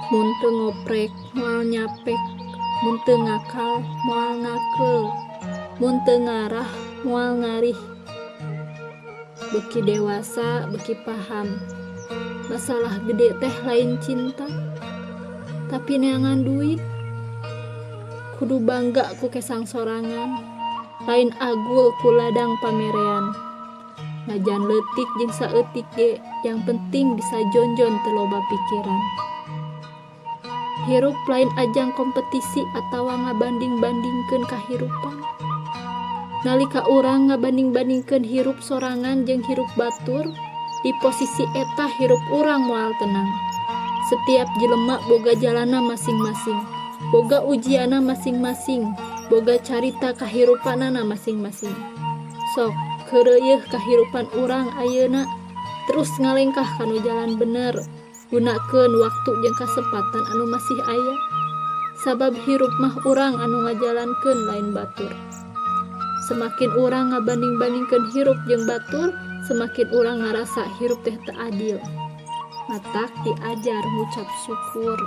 Mun teu ngoprek moal nyapek, mun teu ngakal moal ngakeul, mun teu ngarah moal ngarih. Beki dewasa beki paham, masalah gede teh lain cinta, tapi neangan duit. Kudu bangga ku kesang sorangan, lain agul ku ladang pamerean. Najan leutik jeung saeutik ge, yang penting bisa jonjon teu loba pikiran. Hirup lain ajang kompetisi atawa ngabanding-bandingkeun kahirupan. Nalika urang ngabanding-bandingkeun hirup sorangan jeung hirup batur, di posisi eta hirup urang moal tenang. Setiap jelema boga jalana masing-masing, boga ujiana masing-masing, boga carita kahirupanana masing-masing. Sok keureueuh kahirupan urang ayeuna, terus ngalengkah kanu jalan bener. Gunakeun waktu jeung kasempatan anu masih aya, sabab hirup mah urang anu ngajalankeun lain batur. Semakin urang ngabanding-bandingkeun hirup jeung batur, semakin urang ngarasa hirup teh teu adil. Matak diajar ngucap syukur.